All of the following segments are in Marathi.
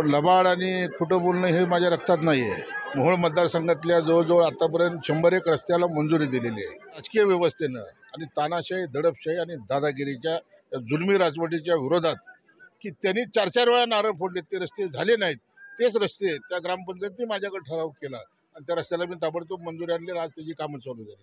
लबाड आणि खोटं बोलणं हे माझ्या रक्तात नाही आहे. मोहोळ मतदारसंघातल्या जवळजवळ आतापर्यंत 101 रस्त्याला मंजुरी दिलेली आहे. राजकीय व्यवस्थेनं आणि तानाशाही, दडपशाही आणि दादागिरीच्या या जुलमी राजवटीच्या विरोधात की त्यांनी 4-4 वेळा नारळ फोडले, ते रस्ते झाले नाहीत. तेच रस्ते त्या ग्रामपंचायतीने माझ्याकडे ठराव केला आणि त्या रस्त्याला मी ताबडतोब मंजुरी आणली. आज त्याची कामं चालू झाली.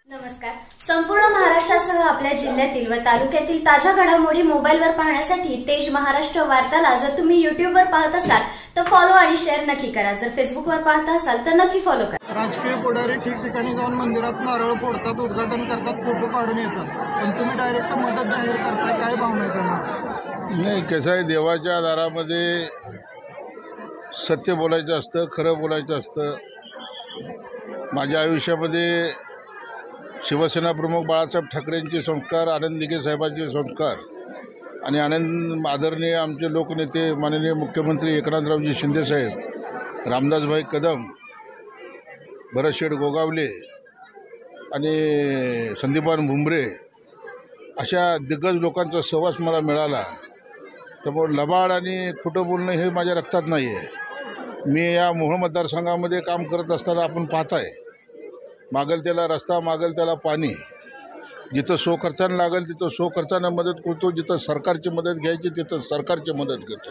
नमस्कार. संपूर्ण महाराष्ट्रासह आपल्या जिल्ह्यातील व तालुक्यातील ताज्या घडामोडी मोबाईलवर पाहण्यासाठी तेज महाराष्ट्र वार्ताला जर तुम्ही युट्यूबवर पाहत असाल तर फॉलो आणि शेअर नक्की करा. जर फेसबुकवर पाहत असाल तर नक्की फॉलो करा. राजकीय पुढारी ठिकठिकाणी जाऊन मंदिरात नारळ फोडतात, उद्घाटन करतात, फोटो काढून येतात, पण तुम्ही डायरेक्ट मदत जाहीर करताय. काय भावना आहे त्यांना? नाही, कसं आहे, देवाच्या दारामध्ये सत्य बोलायचं असतं, खरं बोलायचं असतं. माझ्या आयुष्यामध्ये शिवसेना प्रमुख बाळासाहेब ठाकरेंचे संस्कार, आनंद दिघे साहेबांचे संस्कार आणि आदरणीय आमचे लोकनेते माननीय मुख्यमंत्री एकनाथरावजी शिंदेसाहेब, रामदासभाई कदम, भरतशेठ गोगावले आणि संदीपान भुमरे अशा दिग्गज लोकांचा सहवास मला मिळाला. त्यामुळे लबाड आणि खोटं बोलणं हे माझ्या रक्तात नाही आहे. मी या मोहोळ मतदारसंघामध्ये काम करत असताना आपण पाहताय, मागेल त्याला रस्ता, मागेल त्याला पाणी. जिथं सो खर्चानं लागेल तिथं सो खर्चानं मदत करतो, जिथं सरकारची मदत घ्यायची तिथं सरकारची मदत घेतो.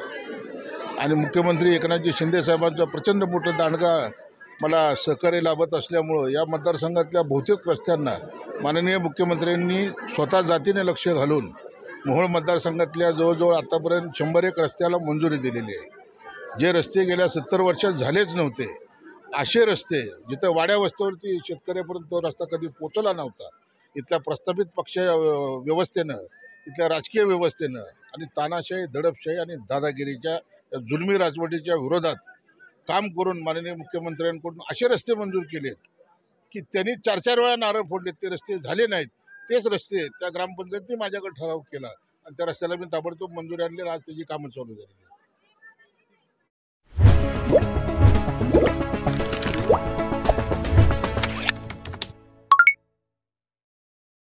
आणि मुख्यमंत्री एकनाथजी शिंदेसाहेबांचा प्रचंड मोठं दांडगा मला सहकार्य लाभत असल्यामुळं या मतदारसंघातल्या बहुतेक रस्त्यांना माननीय मुख्यमंत्र्यांनी स्वतः जातीने लक्ष घालून मोहोळ मतदारसंघातल्या जवळजवळ आतापर्यंत 101 रस्त्याला मंजुरी दिलेली आहे. जे रस्ते गेल्या 70 वर्षात झालेच नव्हते, असे रस्ते जिथं वाड्या वस्त्यावरती शेतकऱ्यापर्यंत तो रस्ता कधी पोचला नव्हता, इथल्या प्रस्थापित पक्ष व्यवस्थेनं, इथल्या राजकीय व्यवस्थेनं आणि तानाशाही, दडपशाही आणि दादागिरीच्या जुलमी राजवटीच्या विरोधात काम करून माननीय मुख्यमंत्र्यांकडून असे रस्ते मंजूर केलेत की त्यांनी 4-4 वेळा नारळ फोडलेत, ते रस्ते झाले नाहीत. तेच रस्ते त्या ग्रामपंचायतीने माझ्याकडे ठराव केला आणि त्या रस्त्याला मी ताबडतोब मंजुरी आणली. आज त्याची कामं चालू झाली.